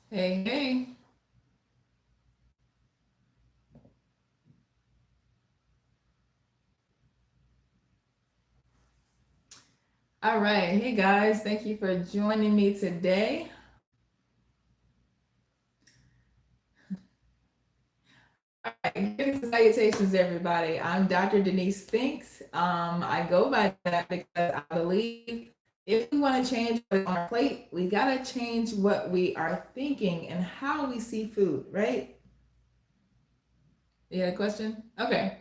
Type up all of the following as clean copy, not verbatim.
Hey, hey. All right. Hey, guys. Thank you for joining me today. All right. Greetings and salutations, everybody. I'm Dr. Denise Thinks. I go by that because I believe if we want to change what's on our plate, we got to change what we are thinking and how we see food, right? You had a question? Okay.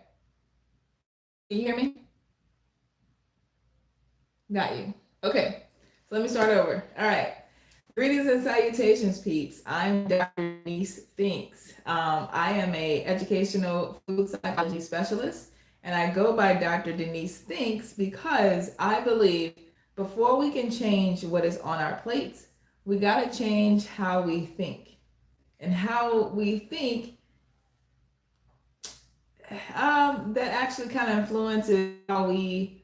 Can you hear me? Got you. Okay. So let me start over. All right. Greetings and salutations, peeps. I'm Dr. Denise Thinks. I am a educational food psychology specialist, and I go by Dr. Denise Thinks because I believe before we can change what is on our plates, we got to change how we think. And how we think, that actually kind of influences how we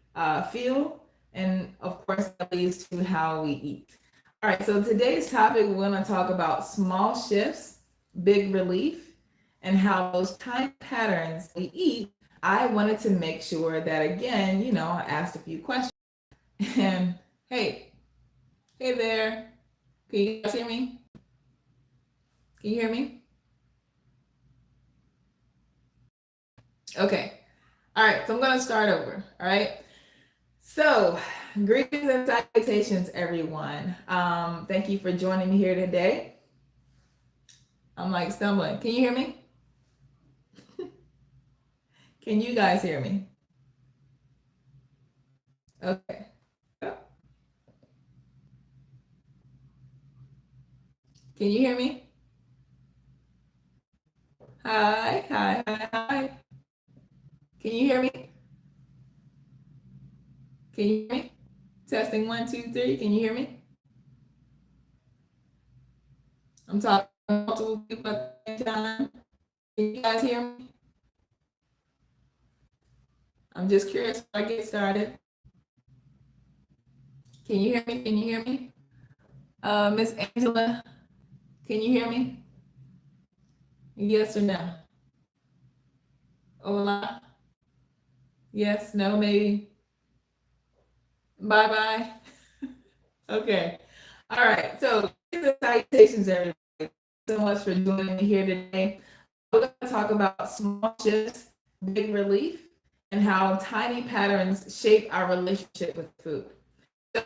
feel, and of course, that leads to how we eat. All right, so today's topic, we're going to talk about small shifts, big relief, and how those tiny patterns we eat. I wanted to make sure that, again, I asked a few questions. And hey, hey there, can you guys hear me? Can you hear me? Okay. All right, so I'm going to start over. All right. So, greetings and salutations, everyone. Thank you for joining me here today. I'm like stumbling. Can you hear me? Can you guys hear me? Okay. Can you hear me? Hi, hi, hi, hi. Can you hear me? Can you hear me? Testing one, two, three. Can you hear me? I'm talking to multiple people at the same time. Can you guys hear me? I'm just curious before I get started. Can you hear me? Can you hear me? Miss Angela, can you hear me? Yes or no? Hola? Yes, no, maybe. Bye bye. Okay. All right. So, salutations, everybody. Thank you so much for joining me here today. We're going to talk about small shifts, big relief, and how tiny patterns shape our relationship with food. So,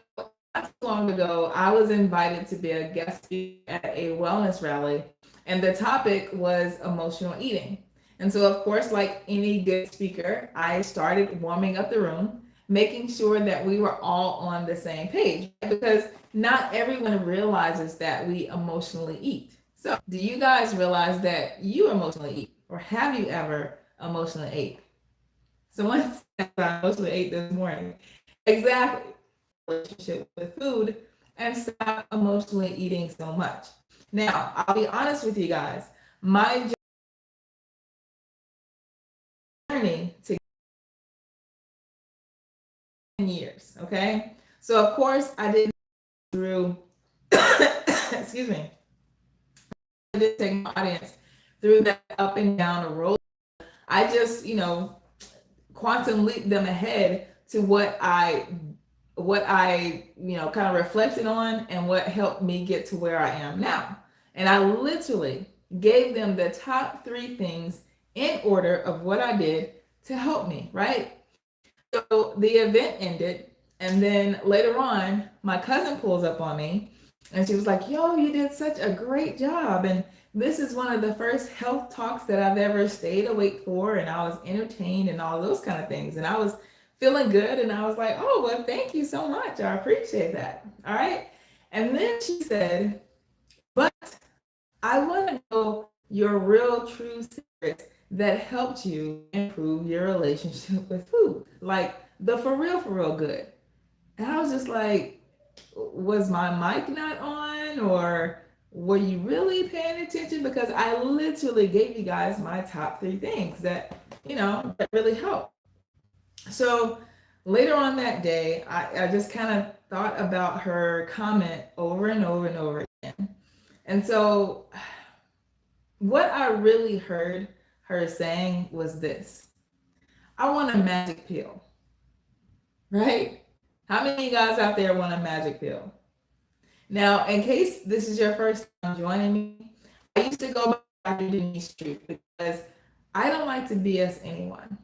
not too long ago, I was invited to be a guest speaker at a wellness rally, and the topic was emotional eating. And so, of course, like any good speaker, I started warming up the room, making sure that we were all on the same page because not everyone realizes that we emotionally eat. So, do you guys realize that you emotionally eat, or have you ever emotionally ate? Someone said I emotionally ate this morning. Exactly. Relationship with food and stop emotionally eating so much. Now, I'll be honest with you guys. My journey to 10 years, okay? So, of course, I didn't through, excuse me, I did take my audience through that up and down the road. I just, quantum leap them ahead to what I kind of reflected on and what helped me get to where I am now. And I literally gave them the top three things in order of what I did to help me, right? So the event ended, and then later on, my cousin pulls up on me and she was like, "Yo, you did such a great job." And this is one of the first health talks that I've ever stayed awake for, and I was entertained and all those kind of things. And I was feeling good, and I was like, "Oh, well, thank you so much. I appreciate that." All right. And then she said, "But I want to know your real true secrets that helped you improve your relationship with food. Like the for real good." And I was just like, was my mic not on, or were you really paying attention? Because I literally gave you guys my top three things that really helped. So later on that day, I just kind of thought about her comment over and over and over again. And so, what I really heard her saying was this: I want a magic pill, right? How many of you guys out there want a magic pill? Now, in case this is your first time joining me, I used to go by Dr. Denise Street because I don't like to BS anyone.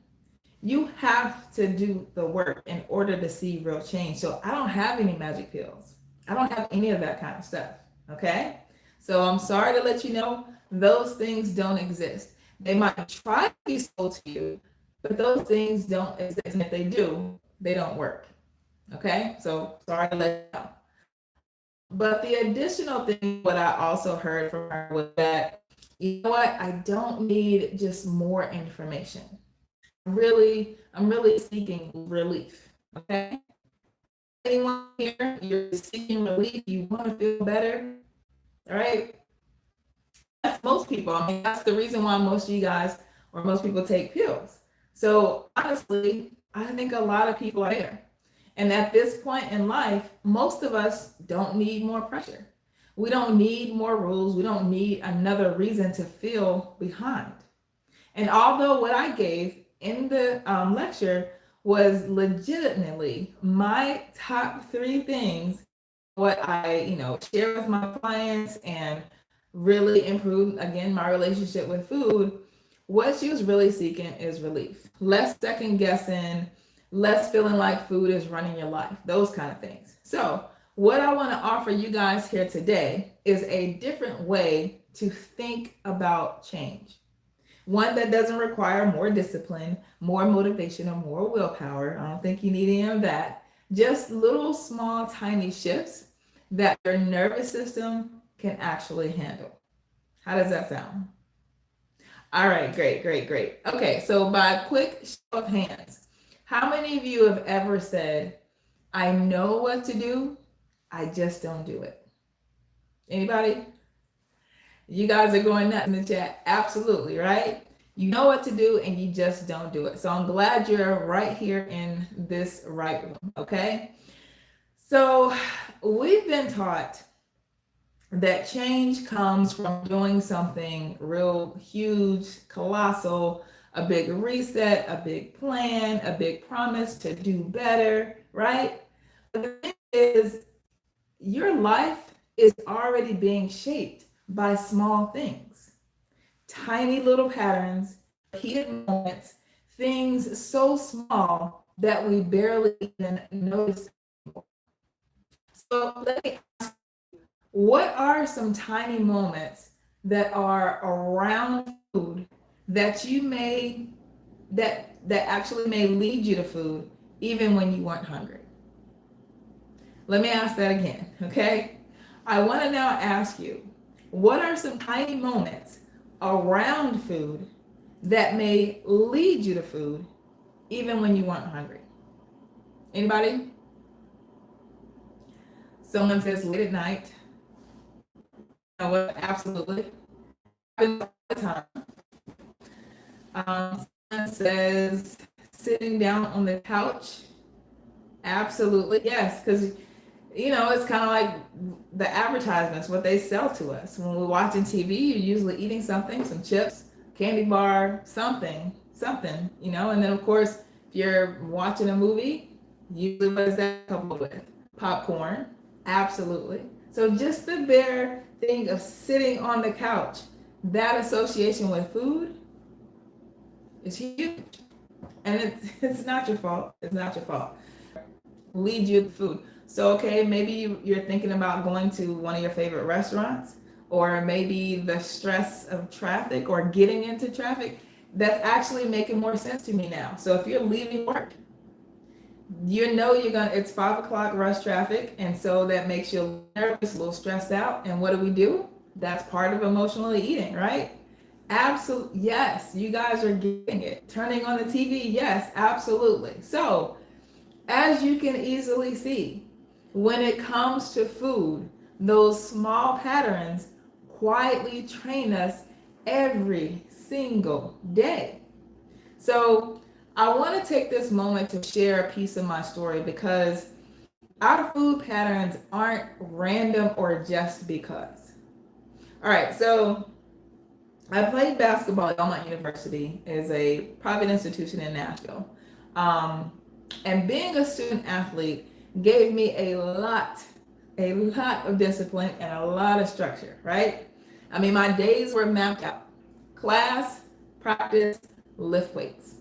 You have to do the work in order to see real change. So I don't have any magic pills. I don't have any of that kind of stuff. Okay. So I'm sorry to let you know those things don't exist. They might try to be sold to you, but those things don't exist. And if they do, they don't work. Okay. So sorry to let you know. But the additional thing, what I also heard from her was that, you know what, I don't need just more information. I'm really seeking relief. Okay. Anyone here, you're seeking relief, you want to feel better. All right. That's most people. I mean, that's the reason why most of you guys or most people take pills. So honestly, I think a lot of people are there. And at this point in life, most of us don't need more pressure. We don't need more rules. We don't need another reason to feel behind. And although what I gave in the lecture was legitimately my top three things, what I, share with my clients and really improve, again, my relationship with food, what she was really seeking is relief. Less second guessing, less feeling like food is running your life, those kind of things. So, what I want to offer you guys here today is a different way to think about change. One that doesn't require more discipline, more motivation, or more willpower. I don't think you need any of that. Just little, small, tiny shifts that your nervous system can actually handle. How does that sound? All right, great, great, great. Okay, so by a quick show of hands, how many of you have ever said, I know what to do, I just don't do it? Anybody? You guys are going nuts in the chat. Absolutely, right? You know what to do and you just don't do it. So I'm glad you're right here in this right room, okay? So we've been taught that change comes from doing something real huge, colossal, a big reset, a big plan, a big promise to do better, right? But the thing is, your life is already being shaped by small things, tiny little patterns, repeated moments, things so small that we barely even notice. So let me ask you, what are some tiny moments that are around food that you may that actually may lead you to food even when you weren't hungry? Let me ask that again, okay? I want to now ask you, what are some tiny moments around food that may lead you to food even when you weren't hungry? Anybody? Someone says late at night. You know what? Absolutely. Happens all the time. Someone says sitting down on the couch. Absolutely, yes, because it's kind of like the advertisements, what they sell to us. When we're watching TV, you're usually eating something, some chips, candy bar, something, and then of course, if you're watching a movie, usually what is that coupled with? Popcorn, absolutely. So just the bare thing of sitting on the couch, that association with food is huge. And it's not your fault. It's not your fault. Lead you to food. So, okay, maybe you're thinking about going to one of your favorite restaurants, or maybe the stress of traffic or getting into traffic, that's actually making more sense to me now. So if you're leaving work, it's 5 o'clock rush traffic. And so that makes you nervous, a little stressed out. And what do? That's part of emotionally eating, right? Absolutely. Yes, you guys are getting it. Turning on the TV. Yes, absolutely. So as you can easily see, when it comes to food, those small patterns quietly train us every single day. So I want to take this moment to share a piece of my story because our food patterns aren't random or just because. All right, so I played basketball at Belmont University. Is a private institution in Nashville. Um, and being a student athlete gave me a lot of discipline and a lot of structure, right? I mean, my days were mapped out. Class, practice, lift weights.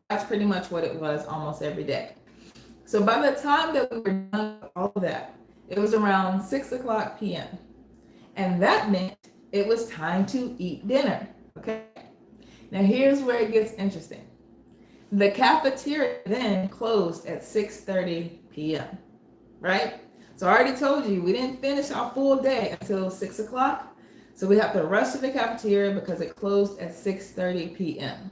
That's pretty much what it was almost every day. So by the time that we were done with all of that, it was around 6 o'clock p.m. And that meant it was time to eat dinner. Okay. Now here's where it gets interesting. The cafeteria then closed at 6:30 p.m. Right? So I already told you we didn't finish our full day until 6 o'clock. So we have to rush to the cafeteria because it closed at 6:30 p.m.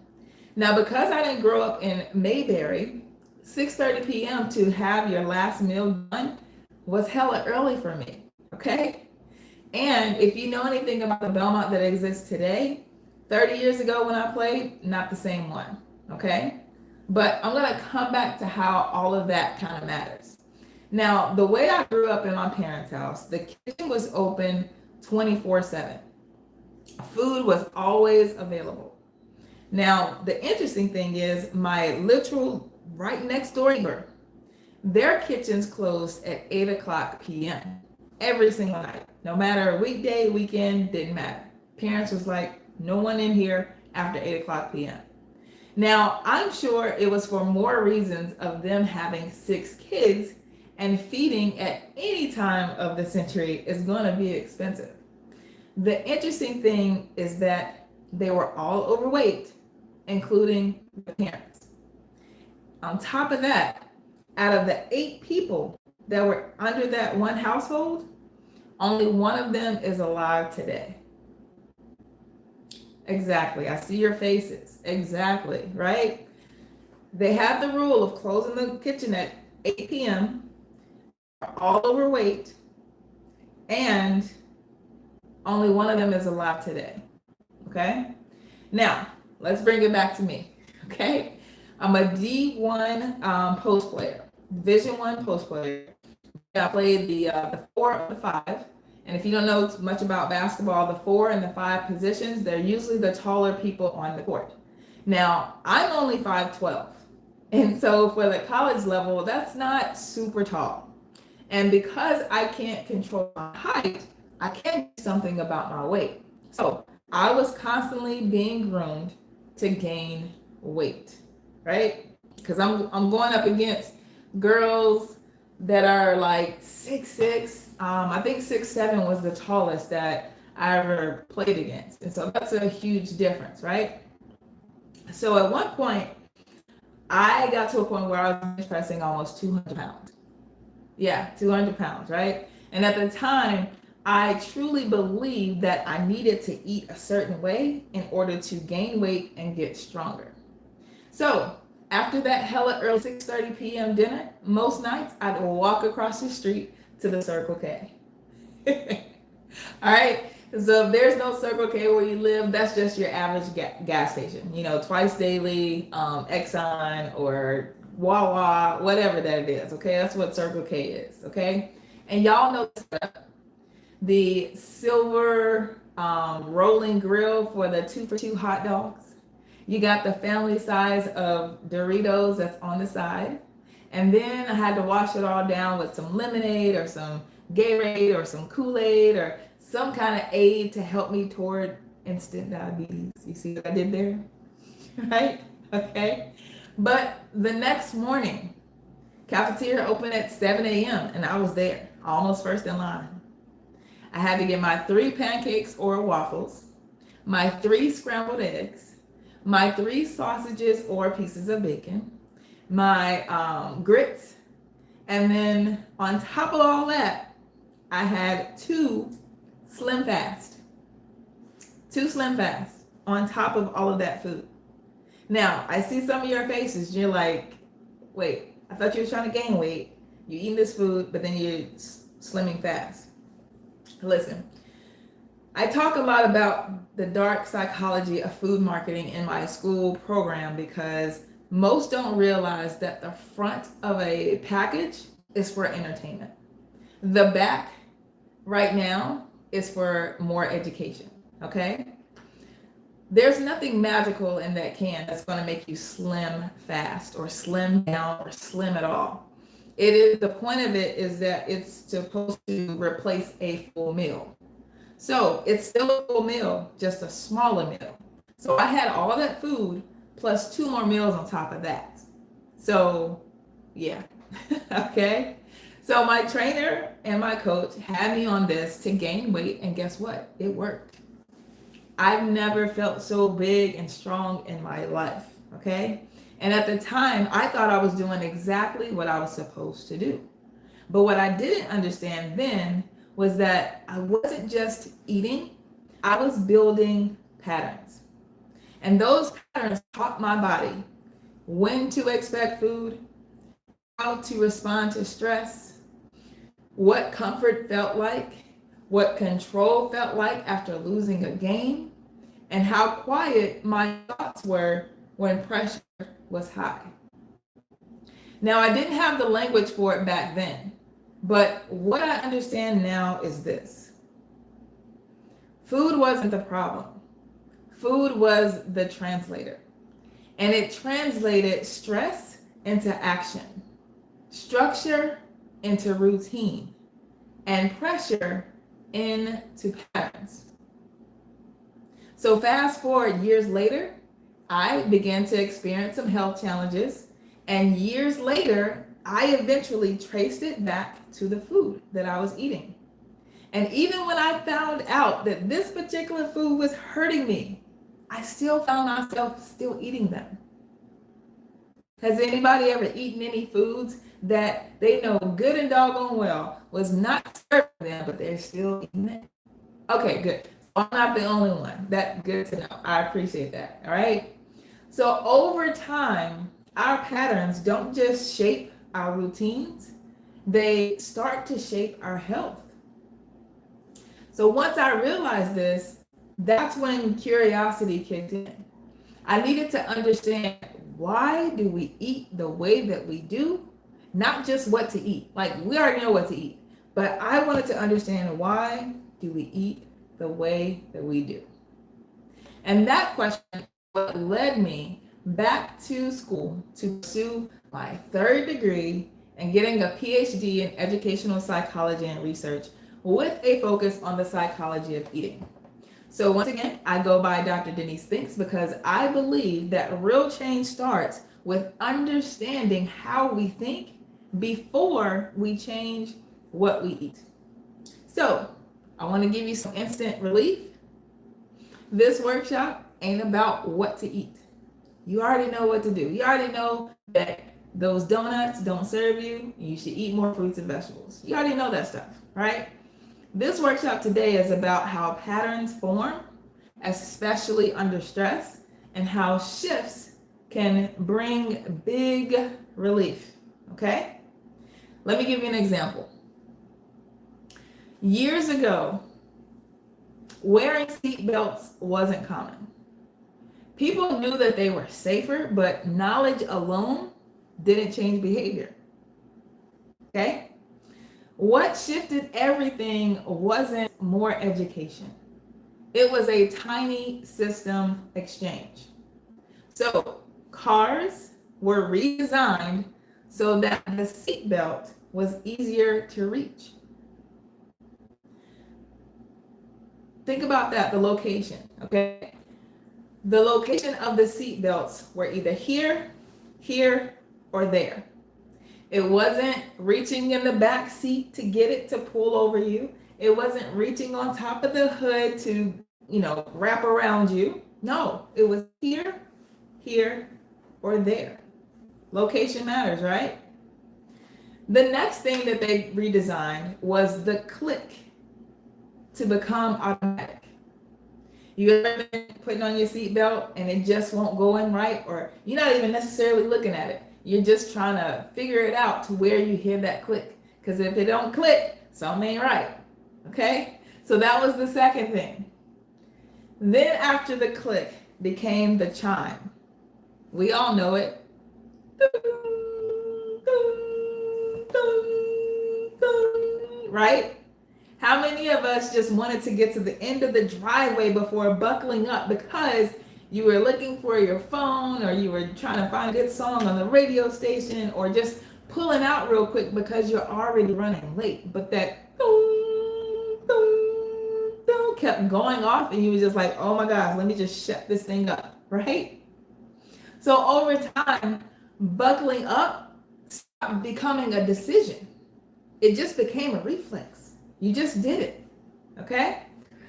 Now, because I didn't grow up in Mayberry, 6:30 p.m. to have your last meal done was hella early for me. Okay. And if you know anything about the Belmont that exists today, 30 years ago when I played, not the same one. Okay. But I'm going to come back to how all of that kind of matters. Now, the way I grew up in my parents' house, the kitchen was open 24/7. Food was always available. Now, the interesting thing is my literal right next door neighbor, their kitchens closed at 8 o'clock p.m. every single night. No matter weekday, weekend, didn't matter. Parents was like, no one in here after 8 o'clock p.m. Now, I'm sure it was for more reasons of them having 6 kids, and feeding at any time of the century is going to be expensive. The interesting thing is that they were all overweight, including the parents. On top of that, out of the 8 people that were under that one household, only one of them is alive today. Exactly. I see your faces. Exactly. Right? They had the rule of closing the kitchen at 8 p.m., all overweight, and only one of them is alive today. Okay? Now, let's bring it back to me. Okay? I'm a D1 post player, Division I post player. I played the 4 or the 5. And if you don't know much about basketball, the 4 and the 5 positions, they're usually the taller people on the court. Now, I'm only 5'12". And so for the college level, that's not super tall. And because I can't control my height, I can't do something about my weight. So I was constantly being groomed to gain weight, right? Because I'm going up against girls that are like 6'6". I think 6'7" was the tallest that I ever played against. And so that's a huge difference, right? So at one point, I got to a point where I was bench pressing almost 200 pounds. Yeah, 200 pounds, right? And at the time, I truly believed that I needed to eat a certain way in order to gain weight and get stronger. So after that hella early 6:30 p.m. dinner, most nights I'd walk across the street to the Circle K. All right. So if there's no Circle K where you live, that's just your average gas station. You know, twice daily, Exxon or Wawa, whatever that it is. Okay, that's what Circle K is. Okay, and y'all know the silver rolling grill for the 2 for $2 hot dogs. You got the family size of Doritos that's on the side. And then I had to wash it all down with some lemonade or some Gatorade or some Kool-Aid or some kind of aid to help me toward instant diabetes. You see what I did there? Right? Okay. But the next morning, cafeteria opened at 7 a.m. and I was there, almost first in line. I had to get my 3 pancakes or waffles, my 3 scrambled eggs, my 3 sausages or pieces of bacon, my grits, and then on top of all that, I had 2 Slim Fast. 2 Slim Fast on top of all of that food. Now, I see some of your faces. You're like, wait, I thought you were trying to gain weight. You're eating this food, but then you're slimming fast. Listen, I talk a lot about the dark psychology of food marketing in my school program because most don't realize that the front of a package is for entertainment. The back right now is for more education, okay? There's nothing magical in that can that's going to make you slim fast or slim down or slim at all. It is, the point of it is that it's supposed to replace a full meal. So it's still a full meal, just a smaller meal. So I had all that food plus two more meals on top of that. So yeah, okay. So my trainer and my coach had me on this to gain weight, and guess what? It worked. I've never felt so big and strong in my life, okay? And at the time, I thought I was doing exactly what I was supposed to do. But what I didn't understand then was that I wasn't just eating, I was building patterns. And those patterns taught my body when to expect food, how to respond to stress, what comfort felt like, what control felt like after losing a game, and how quiet my thoughts were when pressure was high. Now, I didn't have the language for it back then, but what I understand now is this: food wasn't the problem, food was the translator. And it translated stress into action, structure into routine, and pressure into patterns. So fast forward years later, I began to experience some health challenges. And years later, I eventually traced it back to the food that I was eating. And even when I found out that this particular food was hurting me, I still found myself still eating them. Has anybody ever eaten any foods that they know good and doggone well was not serving them, but they're still eating it? Okay, good. So I'm not the only one. That's good to know. I appreciate that. All right. So over time, our patterns don't just shape our routines, they start to shape our health. So once I realized this, that's when curiosity kicked in. I needed to understand, why do we eat the way that we do? Not just what to eat. Like, we already know what to eat, but I wanted to understand, why do we eat the way that we do? And that question what led me back to school to pursue my third degree and getting a PhD in educational psychology and research with a focus on the psychology of eating. So once again, I go by Dr. Denise Thinks because I believe that real change starts with understanding how we think before we change what we eat. So I want to give you some instant relief. This workshop ain't about what to eat. You already know what to do. You already know that those donuts don't serve you. You should eat more fruits and vegetables. You already know that stuff, right? This workshop today is about how patterns form, especially under stress, and how shifts can bring big relief, okay? Let me give you an example. Years ago, wearing seatbelts wasn't common. People knew that they were safer, but knowledge alone didn't change behavior, okay? What shifted everything wasn't more education. It was a tiny system exchange. So cars were redesigned so that the seatbelt was easier to reach. Think about that, the location, okay? The location of the seatbelts were either here, here, or there. It wasn't reaching in the back seat to get it to pull over you. It wasn't reaching on top of the hood to, wrap around you. No, it was here, here, or there. Location matters, right? The next thing that they redesigned was the click to become automatic. You ever been putting on your seatbelt and it just won't go in right, or you're not even necessarily looking at it. You're just trying to figure it out to where you hear that click. Because if it don't click, something ain't right. Okay? So that was the second thing. Then after the click became the chime. We all know it. Right? How many of us just wanted to get to the end of the driveway before buckling up because you were looking for your phone, or you were trying to find a good song on the radio station, or just pulling out real quick because you're already running late? But that boom, boom, boom kept going off, and you were just like, oh my gosh, let me just shut this thing up, right? So over time, buckling up stopped becoming a decision. It just became a reflex. You just did it, okay?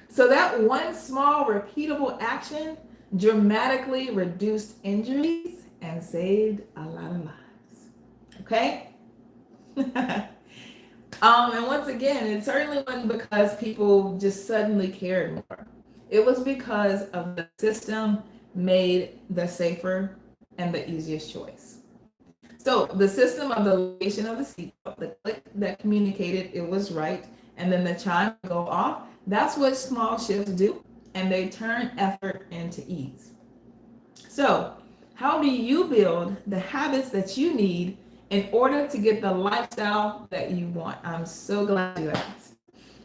So that one small repeatable action dramatically reduced injuries and saved a lot of lives, okay? And once again, it certainly wasn't because people just suddenly cared more. It was because of the system made the safer and the easiest choice. So the system of the location of the seatbelt, the click that communicated it was right, and then the chime go off, that's what small shifts do, and they turn effort into ease. So how do you build the habits that you need in order to get the lifestyle that you want? I'm so glad you asked.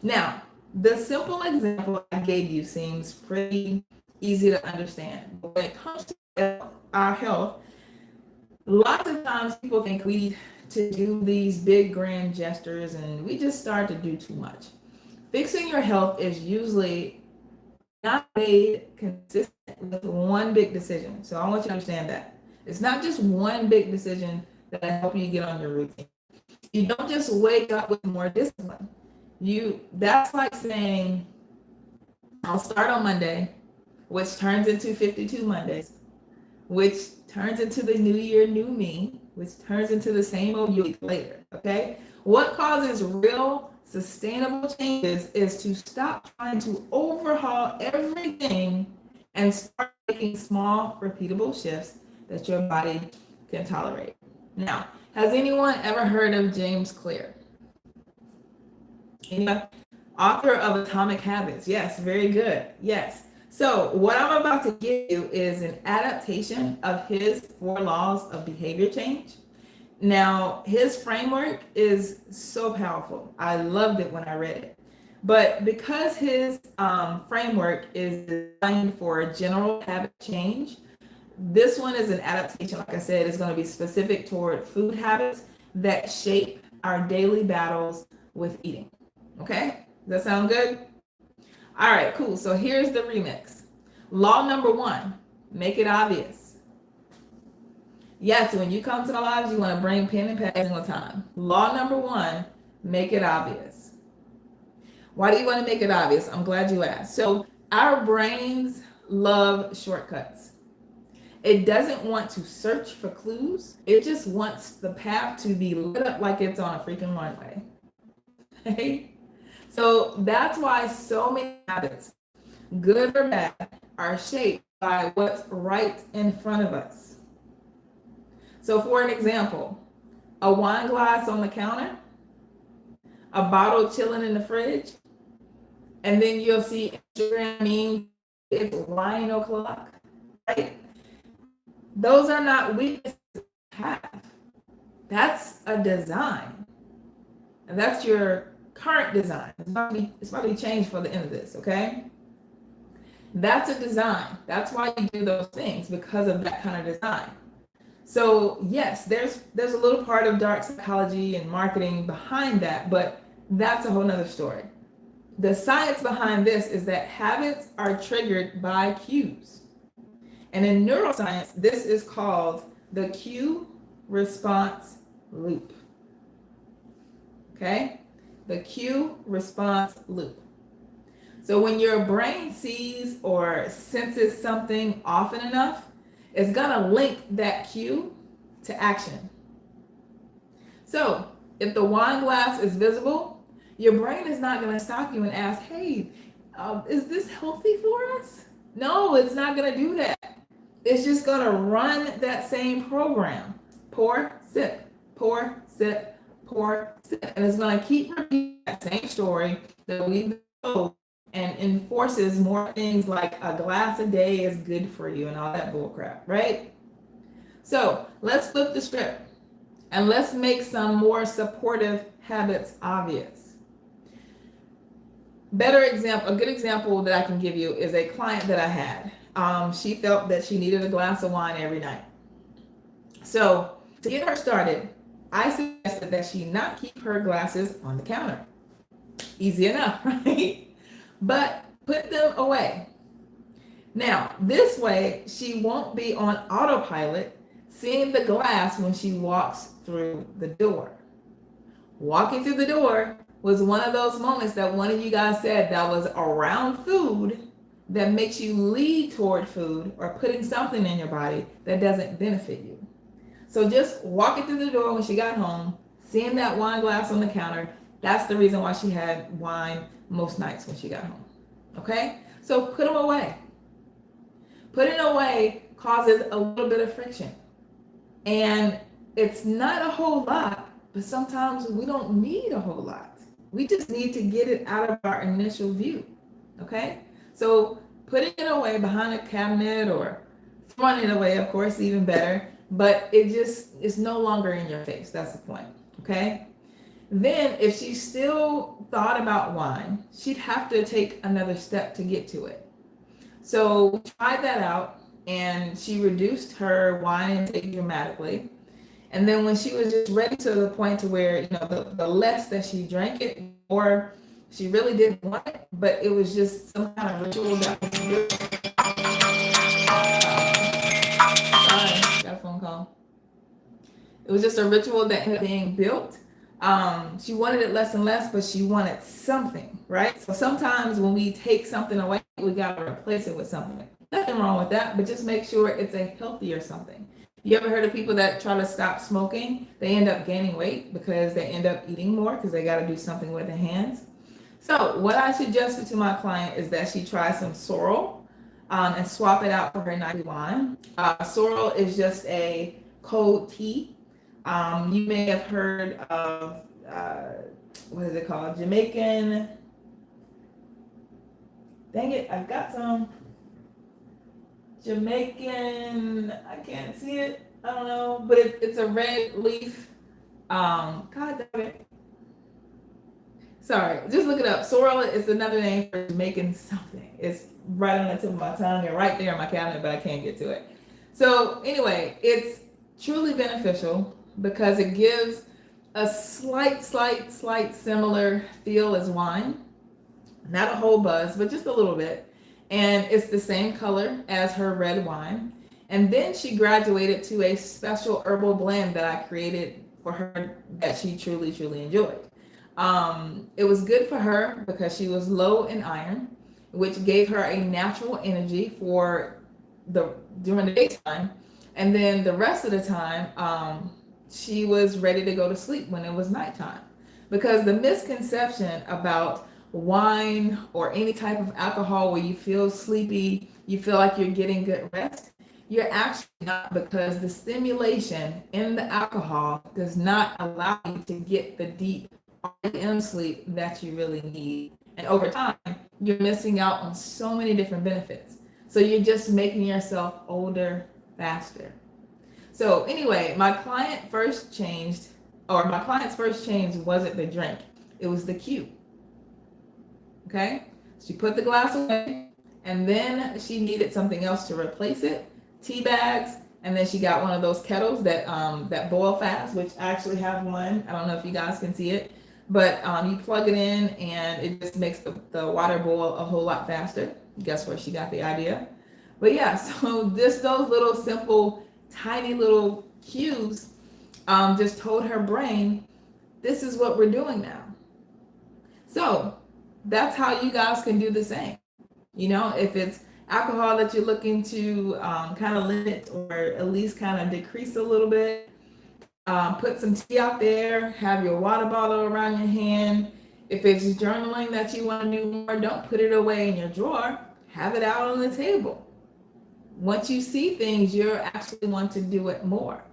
Now, the simple example I gave you seems pretty easy to understand. But when it comes to our health, lots of times people think we need to do these big grand gestures, and we just start to do too much. Fixing your health is usually not made consistent with one big decision. So I want you to understand that. It's not just one big decision that help you get on your routine. You don't just wake up with more discipline. That's like saying, I'll start on Monday, which turns into 52 Mondays, which turns into the new year, new me, which turns into the same old week later, okay? What causes real sustainable changes is to stop trying to overhaul everything and start making small, repeatable shifts that your body can tolerate. Now, has anyone ever heard of James Clear? Author of Atomic Habits. Yes, very good. Yes. So what I'm about to give you is an adaptation of his 4 laws of behavior change. Now, his framework is so powerful. I loved it when I read it. But because his framework is designed for general habit change, this one is an adaptation, like I said, is going to be specific toward food habits that shape our daily battles with eating. Okay? Does that sound good? All right, cool. So here's the remix. Law number 1, make it obvious. Yes, when you come to the lives, you want to bring pen and pad every single time. Law number 1, make it obvious. Why do you want to make it obvious? I'm glad you asked. So our brains love shortcuts. It doesn't want to search for clues. It just wants the path to be lit up like it's on a freaking runway. Okay? So that's why so many habits, good or bad, are shaped by what's right in front of us. So for an example, a wine glass on the counter, a bottle chilling in the fridge, and then you'll see Instagram memes, it's wine o'clock, right? Those are not weaknesses to have. That's a design. And that's your current design. It's probably changed for the end of this, okay? That's a design. That's why you do those things, because of that kind of design. So yes, there's a little part of dark psychology and marketing behind that, but that's a whole nother story. The science behind this is that habits are triggered by cues. And in neuroscience, this is called the cue response loop. Okay? The cue response loop. So when your brain sees or senses something often enough, it's gonna link that cue to action. So if the wine glass is visible, your brain is not gonna stop you and ask, hey, is this healthy for us? No, it's not gonna do that. It's just gonna run that same program. Pour, sip, pour, sip, pour, sip. And it's gonna keep repeating that same story that we've told, and enforces more things like a glass a day is good for you and all that bull crap, right? So let's flip the script and let's make some more supportive habits obvious. A good example that I can give you is a client that I had. She felt that she needed a glass of wine every night. So to get her started, I suggested that she not keep her glasses on the counter. Easy enough, right? But put them away. Now, this way, she won't be on autopilot seeing the glass when she walks through the door. Walking through the door was one of those moments that one of you guys said that was around food that makes you lead toward food or putting something in your body that doesn't benefit you. So just walking through the door when she got home, seeing that wine glass on the counter, that's the reason why she had wine most nights when she got home. Okay? So put them away. Putting away causes a little bit of friction. And it's not a whole lot, but sometimes we don't need a whole lot. We just need to get it out of our initial view. Okay? So putting it away behind a cabinet or throwing it away, of course, even better, but it just is no longer in your face. That's the point. Okay? Then if she still thought about wine, she'd have to take another step to get to it. So we tried that out, and she reduced her wine intake dramatically. And then when she was just ready to the point to where, the less that she drank it, or she really didn't want it, but it was just some kind of ritual that was built. Sorry, got a phone call. It was just a ritual that ended up being built. She wanted it less and less, but she wanted something, right? So sometimes when we take something away, we got to replace it with something. Nothing wrong with that, but just make sure it's a healthier something. You ever heard of people that try to stop smoking? They end up gaining weight because they end up eating more because they got to do something with their hands. So what I suggested to my client is that she try some sorrel and swap it out for her nightly wine. Sorrel is just a cold tea. You may have heard of, what is it called? Jamaican. Dang it, I've got some. Jamaican, I can't see it. I don't know, but it's a red leaf. God damn it. Sorry, just look it up. Sorrel is another name for Jamaican something. It's right on the tip of my tongue and right there in my cabinet, but I can't get to it. So anyway, it's truly beneficial because it gives a slight similar feel as wine. Not a whole buzz, but just a little bit. And it's the same color as her red wine. And then she graduated to a special herbal blend that I created for her that she truly enjoyed. It was good for her because she was low in iron, which gave her a natural energy during the daytime. And then the rest of the time, she was ready to go to sleep when it was nighttime. Because the misconception about wine or any type of alcohol where you feel sleepy, you feel like you're getting good rest, you're actually not, because the stimulation in the alcohol does not allow you to get the deep REM sleep that you really need. And over time, you're missing out on so many different benefits. So you're just making yourself older faster. So anyway, my client's first change wasn't the drink, it was the cue. Okay, she put the glass away, and then she needed something else to replace it. Tea bags, and then she got one of those kettles that boil fast, which I actually have one. I don't know if you guys can see it, but you plug it in, and it just makes the water boil a whole lot faster. Guess where she got the idea? But yeah, so just those little simple, tiny little cues just told her brain, this is what we're doing now. So that's how you guys can do the same. If it's alcohol that you're looking to kind of limit or at least kind of decrease a little bit, put some tea out there, have your water bottle around your hand. If it's journaling that you want to do more, don't put it away in your drawer, have it out on the table. Once you see things, you actually want to do it more.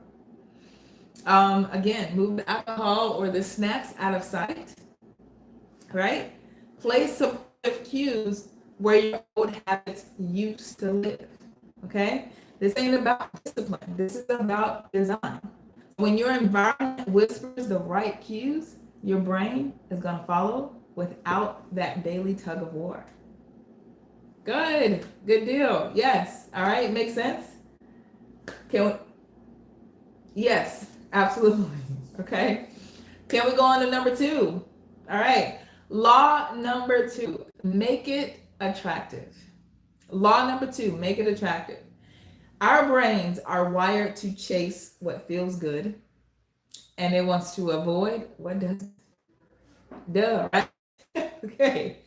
Again, move the alcohol or the snacks out of sight, right? Place supportive cues where your old habits used to live, okay? This ain't about discipline. This is about design. When your environment whispers the right cues, your brain is going to follow without that daily tug of war. Good deal. Yes. All right. Makes sense. Can we? Yes, absolutely. Okay. Can we go on to number two? All right. Law number two, make it attractive. Law number two, make it attractive. Our brains are wired to chase what feels good and it wants to avoid what doesn't. Duh, right? Okay.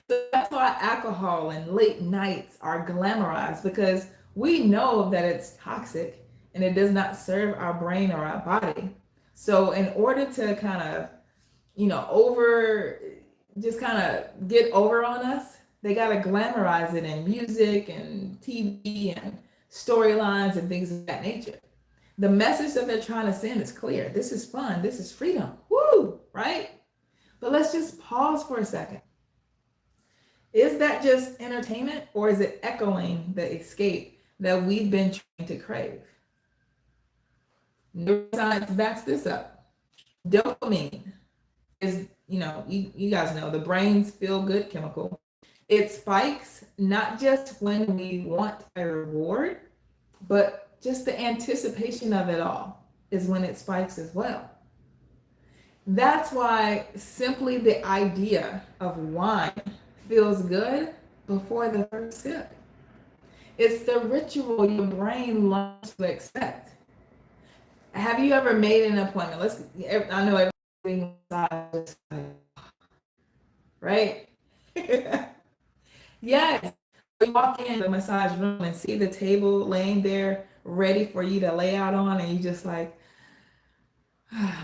So that's why alcohol and late nights are glamorized because we know that it's toxic and it does not serve our brain or our body. So in order to kind of, over just kind of get over on us, they got to glamorize it in music and TV and storylines and things of that nature. The message that they're trying to send is clear. This is fun. This is freedom. Woo! Right? But let's just pause for a second. Is that just entertainment or is it echoing the escape that we've been trained to crave? Neuroscience backs this up. Dopamine is, you guys know the brain's feel good chemical. It spikes not just when we want a reward, but just the anticipation of it all is when it spikes as well. That's why simply the idea of wine feels good before the first sip. It's the ritual your brain learns to expect. Have you ever made an appointment? I know everything is right? Yes. You walk in the massage room and see the table laying there ready for you to lay out on, and you just like,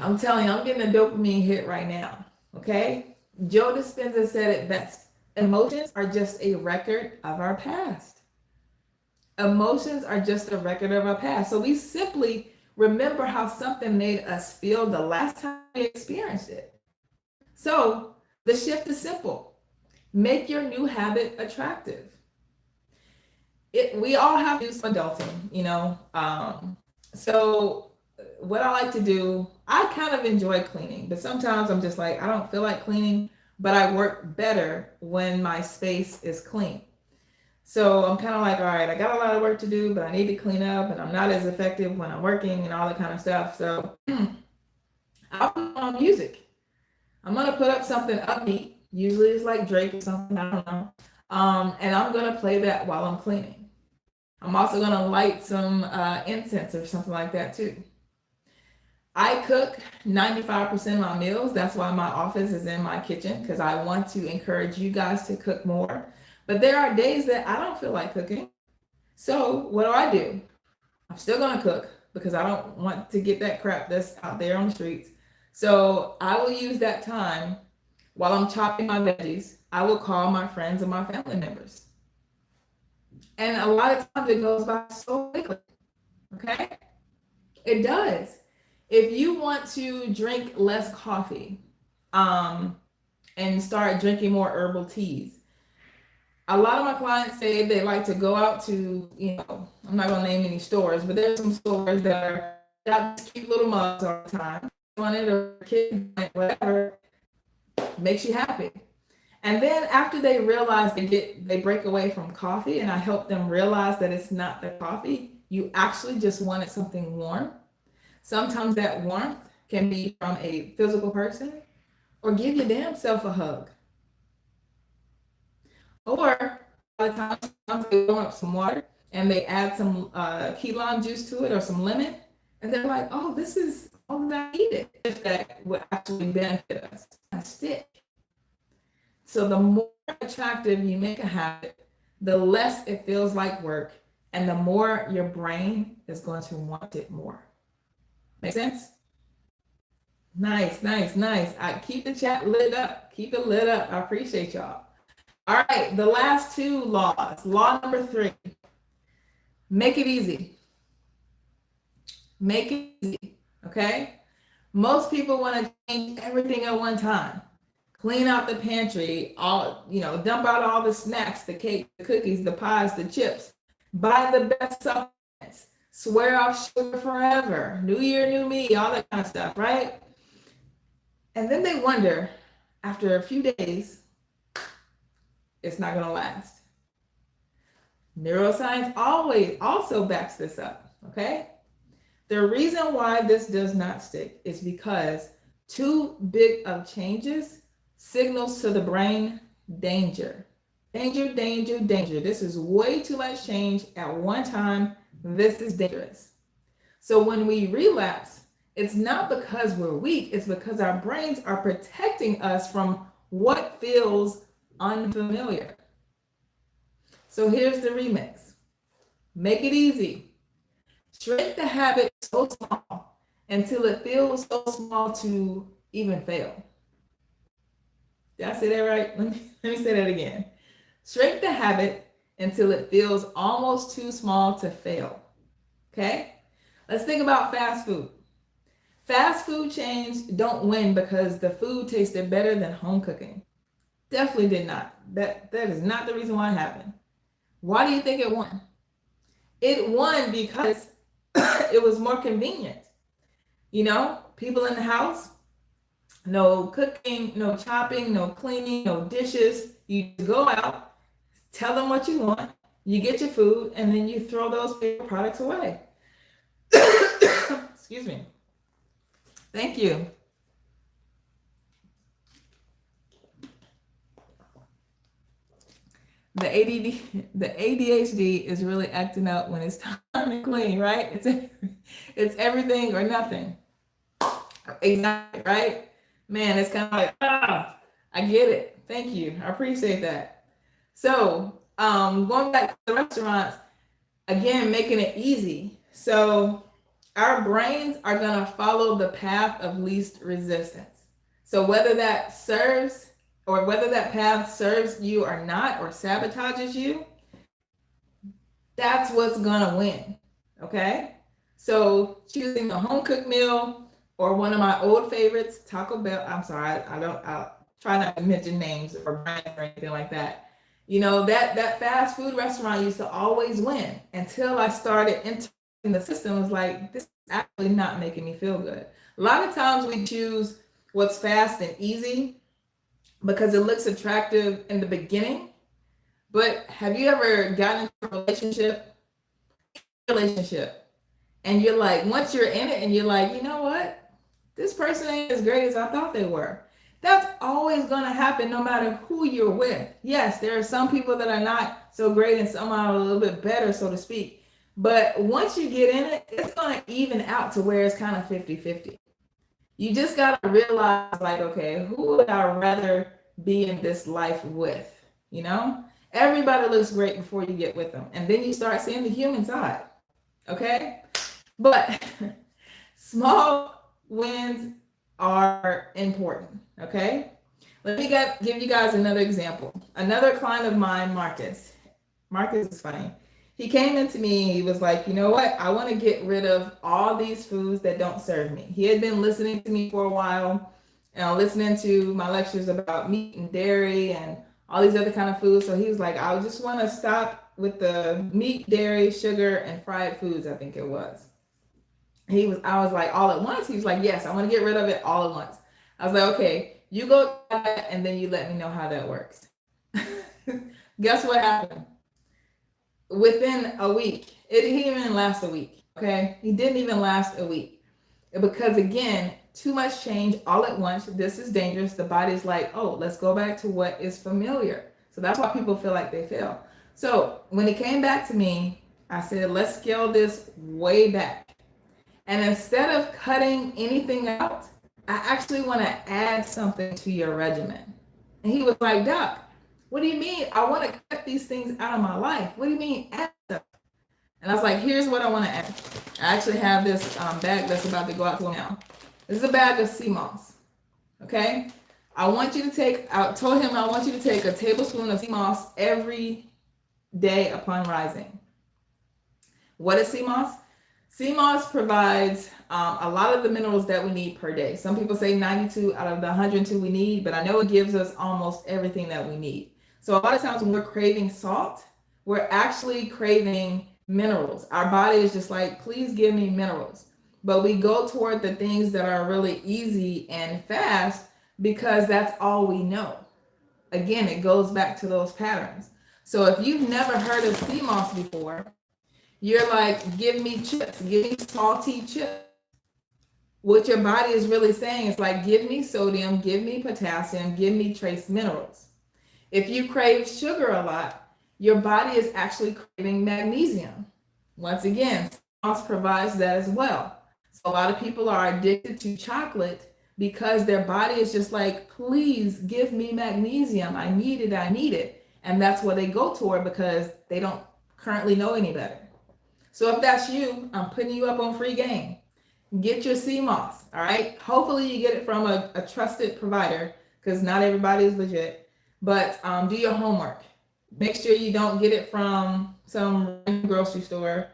I'm telling you, I'm getting a dopamine hit right now. Okay? Joe Dispenza said it best. Emotions are just a record of our past. Emotions are just a record of our past. So we simply remember how something made us feel the last time we experienced it. So the shift is simple. Make your new habit attractive. We all have to do some adulting, So what I like to do, I kind of enjoy cleaning, but sometimes I'm just like, I don't feel like cleaning, but I work better when my space is clean. So I'm kind of like, all right, I got a lot of work to do, but I need to clean up and I'm not as effective when I'm working and all that kind of stuff. So I'll put on music. I'm going to put up something upbeat. Usually it's like Drake or something, I don't know. And I'm going to play that while I'm cleaning. I'm also going to light some incense or something like that too. I cook 95% of my meals. That's why my office is in my kitchen, because I want to encourage you guys to cook more. But there are days that I don't feel like cooking. So what do? I'm still going to cook because I don't want to get that crap that's out there on the streets. So I will use that time while I'm chopping my veggies. I will call my friends and my family members. And a lot of times it goes by so quickly. Okay? It does. If you want to drink less coffee and start drinking more herbal teas, a lot of my clients say they like to go out to, I'm not going to name any stores, but there's some stores that are got these cute little mugs all the time. On it or kids, whatever, makes you happy. And then after they realize they break away from coffee, and I help them realize that it's not the coffee, you actually just wanted something warm. Sometimes that warmth can be from a physical person, or give your damn self a hug. Or a lot of times they warm up some water and they add some key lime juice to it or some lemon, and they're like, oh, this is all that I needed. If that would actually benefit us. That's it. So the more attractive you make a habit, the less it feels like work, and the more your brain is going to want it more. Make sense? Nice. I keep the chat lit up. Keep it lit up. I appreciate y'all. All right, the last two laws. Law number 3. Make it easy. Make it easy. Okay? Most people want to change everything at one time. Clean out the pantry, dump out all the snacks, the cake, the cookies, the pies, the chips. Buy the best supplements. Swear off sugar forever. New year, new me, all that kind of stuff, right? And then they wonder, after a few days, it's not going to last. Neuroscience always also backs this up, okay? The reason why this does not stick is because too big of changes signals to the brain danger. Danger, danger, danger. This is way too much change at one time. This is dangerous. So when we relapse, it's not because we're weak, it's because our brains are protecting us from what feels unfamiliar. So here's the remix. Make it easy. Shrink the habit so small until it feels so small to even fail. Did I say that right? Let me say that again. Shrink the habit until it feels almost too small to fail. Okay? Let's think about fast food. Fast food chains don't win because the food tasted better than home cooking. Definitely did not. That is not the reason why it happened. Why do you think it won? It won because it was more convenient. You know, people in the house, no cooking, no chopping, no cleaning, no dishes. You go out, tell them what you want, you get your food, and then you throw those paper products away. Excuse me. Thank you. The ADHD is really acting up when it's time to clean, right? It's everything or nothing. Exactly, right? Man, it's kind of like, I get it. Thank you. I appreciate that. So, going back to the restaurants, again, making it easy. So, our brains are going to follow the path of least resistance. So, whether that path serves you or not, or sabotages you, that's what's going to win. Okay? So, choosing a home cooked meal, or one of my old favorites, Taco Bell. I'm sorry, I'll try not to mention names or brands or anything like that. You know, that fast food restaurant used to always win until I started entering the system. It was like, this is actually not making me feel good. A lot of times we choose what's fast and easy because it looks attractive in the beginning. But have you ever gotten into a relationship and you're like, once you're in it and you're like, you know what? This person ain't as great as I thought they were. That's always going to happen no matter who you're with. Yes, there are some people that are not so great and some are a little bit better, so to speak. But once you get in it, it's going to even out to where it's kind of 50-50. You just got to realize, like, okay, who would I rather be in this life with? You know, everybody looks great before you get with them. And then you start seeing the human side. Okay? But small wins are important. Okay? Let me give you guys another example. Another client of mine, Marcus. Marcus is funny. He came into me, he was like, you know what? I want to get rid of all these foods that don't serve me. He had been listening to me for a while, and listening to my lectures about meat and dairy and all these other kind of foods. So he was like, I just want to stop with the meat, dairy, sugar, and fried foods, I think it was. I was like, all at once? He was like, yes, I want to get rid of it all at once. I was like, okay, you go try that and then you let me know how that works. Guess what happened? Within a week, he didn't even last a week, okay? He didn't even last a week. Because again, too much change all at once. This is dangerous. The body's like, oh, let's go back to what is familiar. So that's why people feel like they fail. So when he came back to me, I said, let's scale this way back. And instead of cutting anything out, I actually want to add something to your regimen. And he was like, Doc, what do you mean? I want to cut these things out of my life. What do you mean add stuff? And I was like, here's what I want to add. I actually have this bag that's about to go out to him now. This is a bag of sea moss. Okay? I told him I want you to take a tablespoon of sea moss every day upon rising. What is sea moss? Sea moss provides a lot of the minerals that we need per day. Some people say 92 out of the 102 we need, but I know it gives us almost everything that we need. So a lot of times when we're craving salt, we're actually craving minerals. Our body is just like, please give me minerals. But we go toward the things that are really easy and fast because that's all we know. Again, it goes back to those patterns. So if you've never heard of sea moss before, you're like, give me chips, give me salty chips. What your body is really saying is like, give me sodium, give me potassium, give me trace minerals. If you crave sugar a lot, your body is actually craving magnesium. Once again, sauce provides that as well. So a lot of people are addicted to chocolate because their body is just like, please give me magnesium. I need it. I need it. And that's what they go toward because they don't currently know any better. So if that's you, I'm putting you up on free game. Get your sea moss, all right? Hopefully you get it from a trusted provider because not everybody is legit. But do your homework. Make sure you don't get it from some grocery store.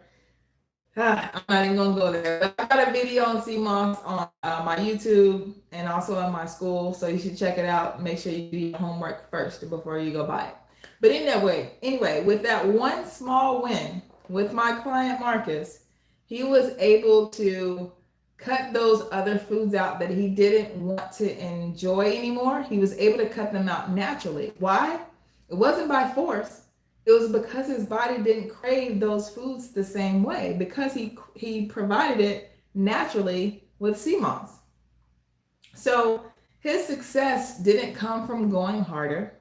I'm not even gonna go there. But I got a video on sea moss on my YouTube and also on my school, so you should check it out. Make sure you do your homework first before you go buy it. But anyway, with that one small win with my client Marcus, he was able to cut those other foods out that he didn't want to enjoy anymore. He was able to cut them out naturally. Why? It wasn't by force. It was because his body didn't crave those foods the same way, because he provided it naturally with sea moss. So his success didn't come from going harder.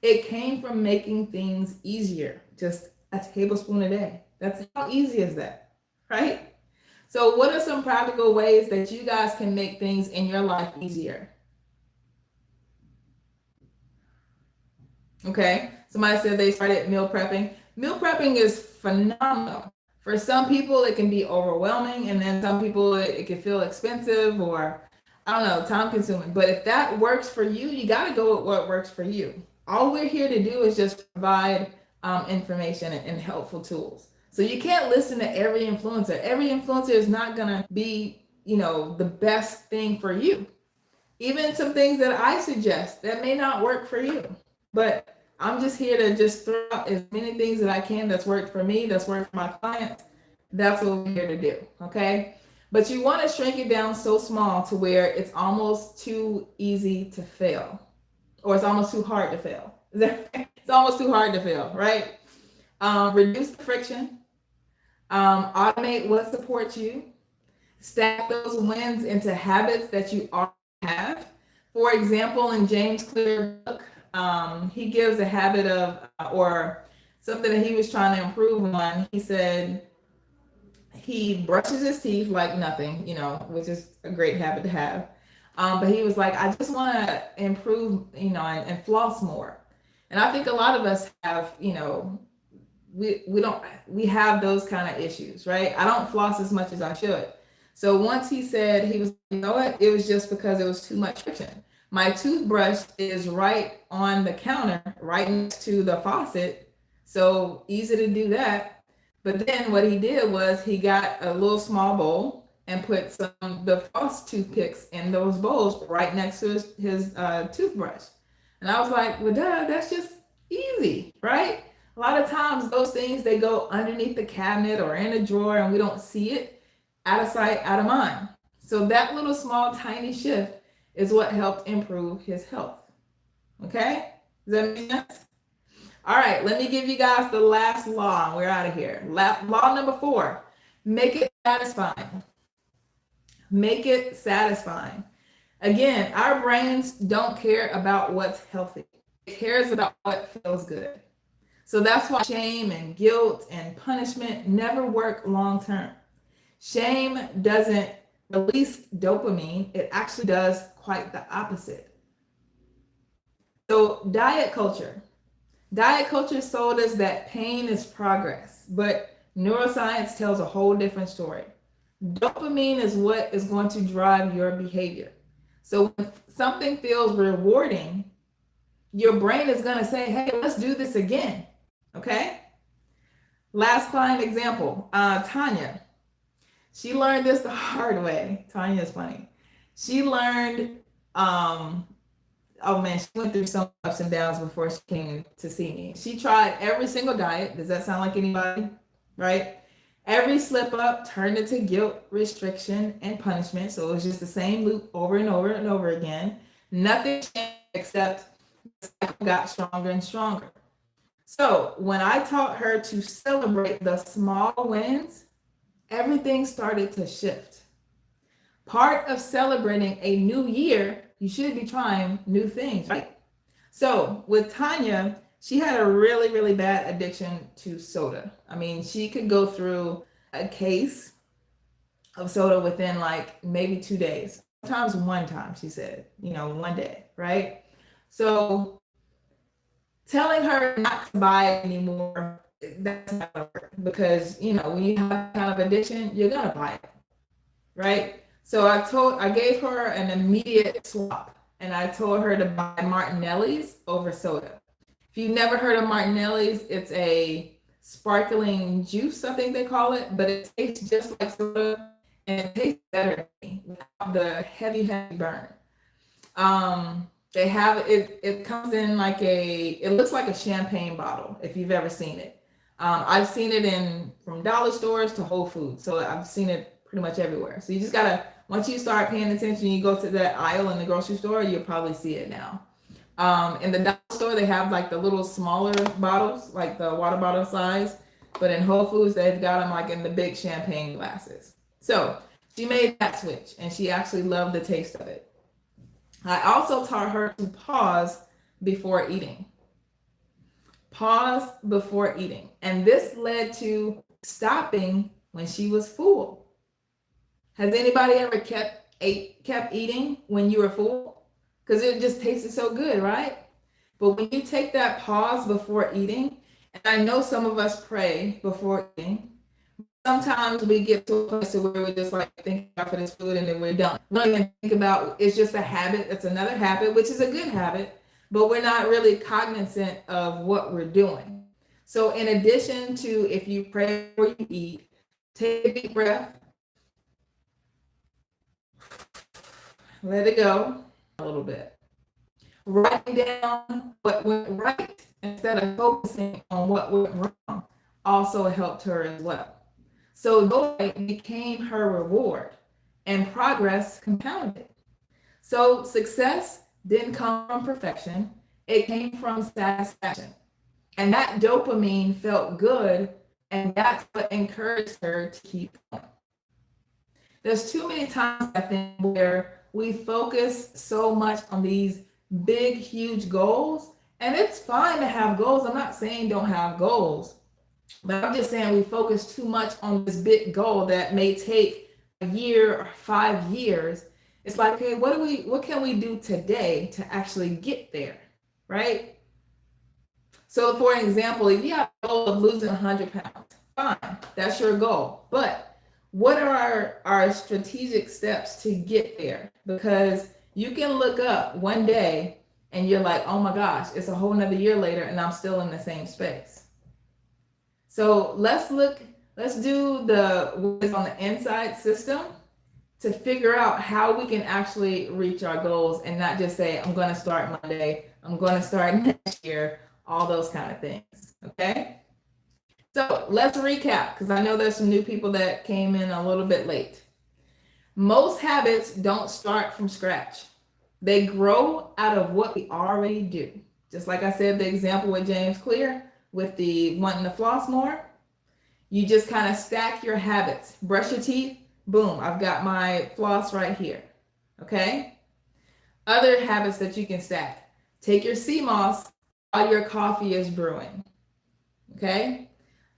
It came from making things easier, just a tablespoon a day. That's how easy is that, right? So what are some practical ways that you guys can make things in your life easier? Okay, somebody said they started meal prepping. Meal prepping is phenomenal. For some people, it can be overwhelming, and then some people, it can feel expensive or, I don't know, time consuming. But if that works for you, you got to go with what works for you. All we're here to do is just provide information and helpful tools. So you can't listen to every influencer. Every influencer is not gonna be, the best thing for you. Even some things that I suggest that may not work for you. But I'm just here to just throw out as many things that I can that's worked for me, that's worked for my clients. That's what we're here to do, okay? But you want to shrink it down so small to where it's almost too easy to fail, or it's almost too hard to fail. It's almost too hard to fail, right? Reduce the friction. Automate what supports you. Stack those wins into habits that you already have. For example, in James Clear's book, he gives a habit of, or something that he was trying to improve on. He said he brushes his teeth like nothing, which is a great habit to have. But he was like, I just want to improve, and floss more. And I think a lot of us have, we have those kind of issues, right? I don't floss as much as I should. So once he said, he was, what? It was just because it was too much friction. My toothbrush is right on the counter, right next to the faucet. So easy to do that. But then what he did was he got a little small bowl and put the floss toothpicks in those bowls right next to his toothbrush. And I was like, well, duh, that's just easy, right? A lot of times those things, they go underneath the cabinet or in a drawer and we don't see it. Out of sight, out of mind. So that little small tiny shift is what helped improve his health. Okay? Does that make sense? All right, let me give you guys the last law and we're out of here. Law number 4, make it satisfying. Make it satisfying. Again, our brains don't care about what's healthy. It cares about what feels good. So that's why shame and guilt and punishment never work long term. Shame doesn't release dopamine. It actually does quite the opposite. So diet culture. Diet culture sold us that pain is progress, but neuroscience tells a whole different story. Dopamine is what is going to drive your behavior. So when something feels rewarding, your brain is going to say, hey, let's do this again. Okay? Last client example, Tanya. She learned this the hard way. Tanya is funny. She learned, she went through some ups and downs before she came to see me. She tried every single diet. Does that sound like anybody? Right? Every slip up turned into guilt, restriction, and punishment. So it was just the same loop over and over and over again. Nothing changed except the cycle got stronger and stronger. So when I taught her to celebrate the small wins, everything started to shift. Part of celebrating a new year, you should be trying new things, right? So with Tanya, she had a really, really bad addiction to soda. I mean, she could go through a case of soda within like maybe 2 days. Sometimes one time, she said, one day, right? So telling her not to buy it anymore, that's not gonna work because when you have that kind of addiction, you're gonna buy it, right? So I gave her an immediate swap, and I told her to buy Martinelli's over soda. If you've never heard of Martinelli's, it's a sparkling juice, I think they call it, but it tastes just like soda, and it tastes better to me without the heavy burn. They have it. It comes in like it looks like a champagne bottle if you've ever seen it. I've seen it from dollar stores to Whole Foods, so I've seen it pretty much everywhere. So you just gotta, once you start paying attention, you go to that aisle in the grocery store, you'll probably see it now. In the dollar store, they have like the little smaller bottles, like the water bottle size, but in Whole Foods, they've got them like in the big champagne glasses. So she made that switch, and she actually loved the taste of it. I also taught her to pause before eating. Pause before eating. And this led to stopping when she was full. Has anybody ever kept eating when you were full? Because it just tasted so good, right? But when you take that pause before eating, and I know some of us pray before eating, sometimes we get to a place where we're just like thinking about this food and then we're done. We don't even think about it's just a habit. It's another habit, which is a good habit, but we're not really cognizant of what we're doing. So in addition to if you pray before you eat, take a deep breath, let it go a little bit. Writing down what went right instead of focusing on what went wrong also helped her as well. So joy became her reward and progress compounded. So success didn't come from perfection, it came from satisfaction. And that dopamine felt good, and that's what encouraged her to keep going. There's too many times, I think, where we focus so much on these big, huge goals, and it's fine to have goals. I'm not saying don't have goals. But I'm just saying we focus too much on this big goal that may take a year or 5 years. It's like, okay, what can we do today to actually get there, right? So for an example, if you have a goal of losing 100 pounds, fine, that's your goal. But what are our strategic steps to get there? Because you can look up one day and you're like, oh my gosh, it's a whole nother year later and I'm still in the same space. So let's do the what is on the inside system to figure out how we can actually reach our goals and not just say, I'm going to start Monday, I'm going to start next year, all those kind of things. Okay. So let's recap, because I know there's some new people that came in a little bit late. Most habits don't start from scratch. They grow out of what we already do. Just like I said, the example with James Clear, with the wanting to floss more, you just kind of stack your habits. Brush your teeth, boom, I've got my floss right here. Okay? Other habits that you can stack. Take your sea moss while your coffee is brewing. Okay?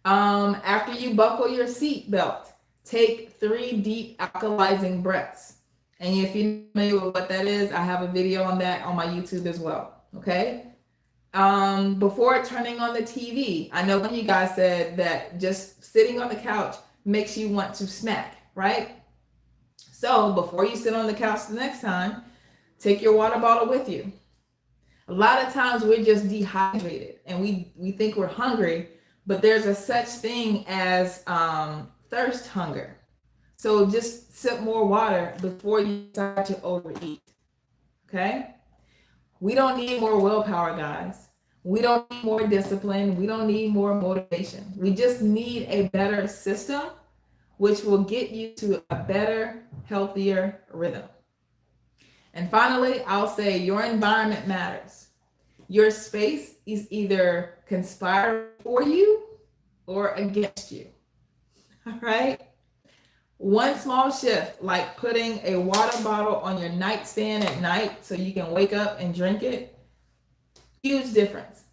After you buckle your seat belt, take 3 deep alkalizing breaths. And if you're not familiar with what that is, I have a video on that on my YouTube as well. Okay? Before turning on the TV, I know when you guys said that just sitting on the couch makes you want to snack, right? So before you sit on the couch the next time, take your water bottle with you. A lot of times we're just dehydrated and we think we're hungry, but there's a such thing as thirst hunger. So just sip more water before you start to overeat. Okay? We don't need more willpower, guys. We don't need more discipline. We don't need more motivation. We just need a better system, which will get you to a better, healthier rhythm. And finally, I'll say your environment matters. Your space is either conspiring for you or against you. All right. One small shift, like putting a water bottle on your nightstand at night so you can wake up and drink it, huge difference.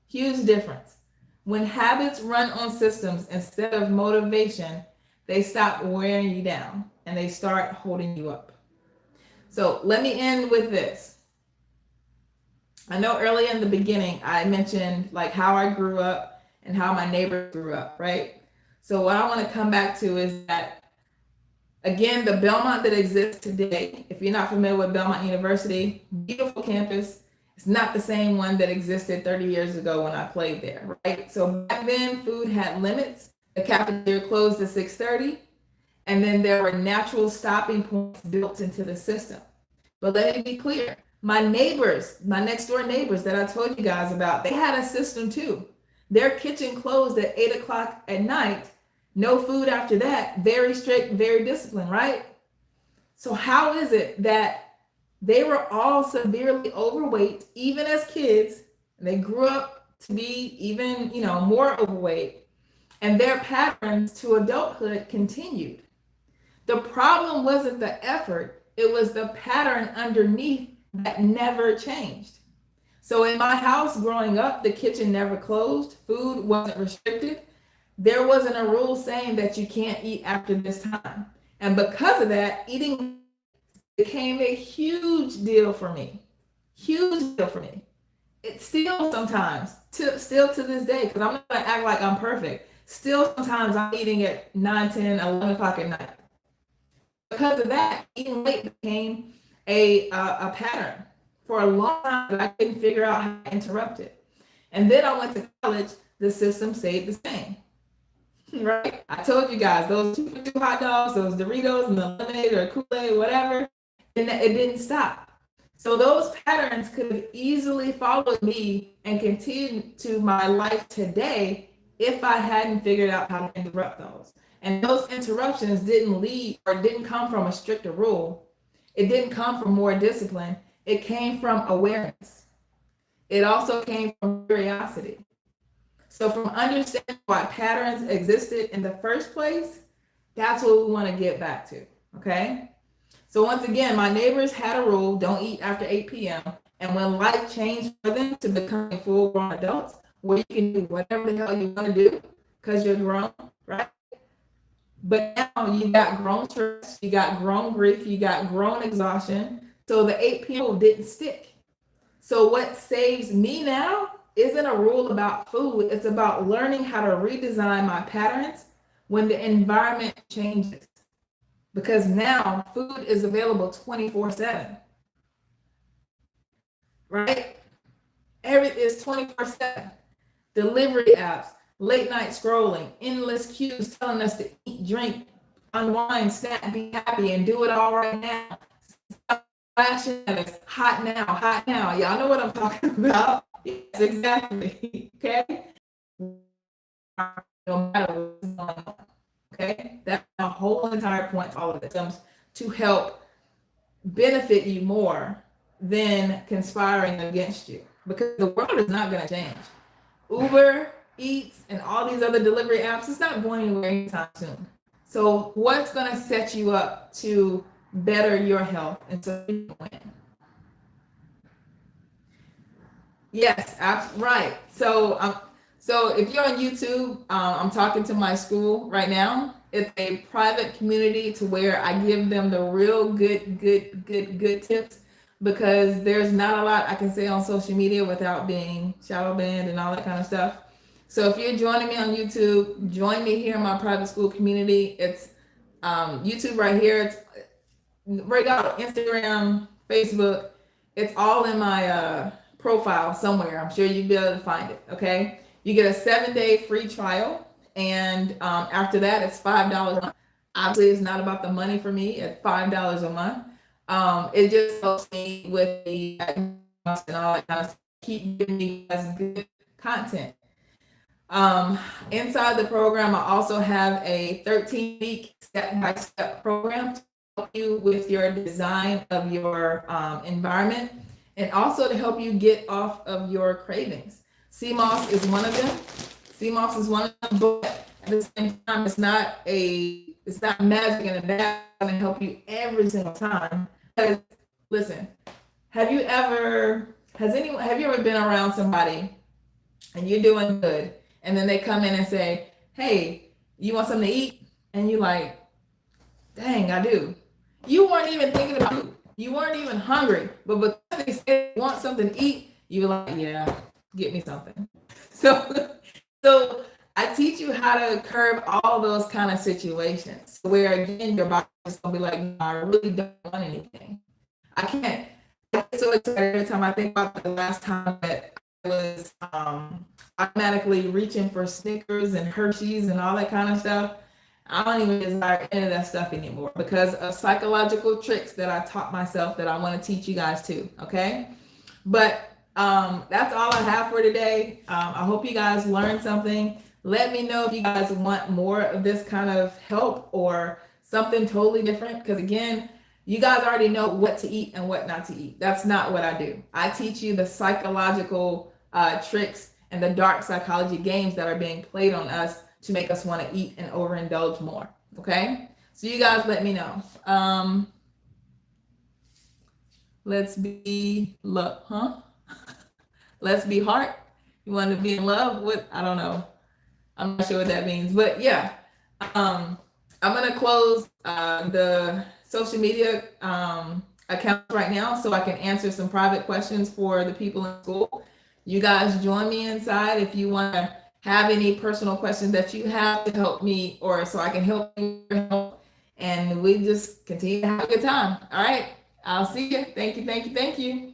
Huge difference. When habits run on systems instead of motivation, they stop wearing you down and they start holding you up. So let me end with this. I know early in the beginning, I mentioned like how I grew up and how my neighbors grew up, right? So what I want to come back to is that, again, the Belmont that exists today, if you're not familiar with Belmont University, beautiful campus. It's not the same one that existed 30 years ago when I played there, right? So back then, food had limits. The cafeteria closed at 6:30, and then there were natural stopping points built into the system. But let me be clear, my neighbors, my next door neighbors that I told you guys about, they had a system too. Their kitchen closed at 8 o'clock at night. No food after that. Very strict, very disciplined, right? So how is it that they were all severely overweight, even as kids? They grew up to be even, more overweight, and their patterns to adulthood continued. The problem wasn't the effort, it was the pattern underneath that never changed. So in my house growing up, the kitchen never closed, food wasn't restricted. There wasn't a rule saying that you can't eat after this time. And because of that, eating became a huge deal for me. Huge deal for me. It's still sometimes, still to this day, because I'm not going to act like I'm perfect. Still sometimes I'm eating at 9, 10, 11 o'clock at night. Because of that, eating late became a pattern. For a long time, I couldn't figure out how to interrupt it. And then I went to college, the system stayed the same. Right? I told you guys, those 2 for $2 hot dogs, those Doritos and the lemonade or Kool-Aid, whatever, and it didn't stop. So those patterns could have easily followed me and continued to my life today if I hadn't figured out how to interrupt those. And those interruptions didn't lead or didn't come from a stricter rule. It didn't come from more discipline. It came from awareness. It also came from curiosity. So from understanding why patterns existed in the first place, that's what we want to get back to, okay? So once again, my neighbors had a rule, don't eat after 8 p.m. And when life changed for them to becoming full-grown adults, where you can do whatever the hell you want to do because you're grown, right? But now you got grown stress, you got grown grief, you got grown exhaustion. So the 8 p.m. didn't stick. So what saves me now isn't a rule about food. It's about learning how to redesign my patterns when the environment changes. Because now food is available 24/7. Right? It's 24/7. Delivery apps, late night scrolling, endless cues telling us to eat, drink, unwind, snack, be happy, and do it all right now. Flashing at us, hot now, hot now. Y'all know what I'm talking about. Yes, exactly. Okay. No matter what's going on. Okay. That's the whole entire point of all of this comes to help benefit you more than conspiring against you. Because the world is not going to change. Uber Eats and all these other delivery apps, it's not going anywhere anytime soon. So what's going to set you up to better your health and so you can win? Yes, right. So if you're on YouTube, I'm talking to my school right now. It's a private community to where I give them the real good tips, because there's not a lot I can say on social media without being shadow banned and all that kind of stuff. So if you're joining me on YouTube, join me here in my private school community. It's YouTube right here. It's right out Instagram, Facebook. It's all in my profile somewhere. I'm sure you'll be able to find it. Okay. You get a 7-day free trial. And after that, it's $5 a month. Obviously, it's not about the money for me at $5 a month. It just helps me with the and all that kind of stuff. Keep giving you guys good content. Inside the program, I also have a 13-week step-by-step program help you with your design of your environment, and also to help you get off of your cravings. Sea moss is one of them. Sea moss is one of them, but at the same time, it's not magic and that's going to help you every single time. Because listen, have you ever been around somebody and you're doing good, and then they come in and say, "Hey, you want something to eat?" And you like, "Dang, I do." You weren't even thinking about food. You weren't even hungry, but because they say you want something to eat, you were like, "Yeah, get me something." So, so I teach you how to curb all those kind of situations where again your body is gonna be like, "No, I really don't want anything. I can't." I get so excited every time I think about the last time that I was automatically reaching for Snickers and Hershey's and all that kind of stuff. I don't even desire any of that stuff anymore because of psychological tricks that I taught myself that I want to teach you guys too. Okay. But that's all I have for today. I hope you guys learned something. Let me know if you guys want more of this kind of help or something totally different. Because again, you guys already know what to eat and what not to eat. That's not what I do. I teach you the psychological tricks and the dark psychology games that are being played on us to make us want to eat and overindulge more. Okay? So you guys let me know. Let's be love, huh? Let's be heart. You want to be in love with, I don't know. I'm not sure what that means, but yeah. I'm gonna close the social media accounts right now so I can answer some private questions for the people in school. You guys join me inside if you want to have any personal questions that you have to help me or so I can help you and we just continue to have a good time. All right. I'll see you. Thank you. Thank you. Thank you.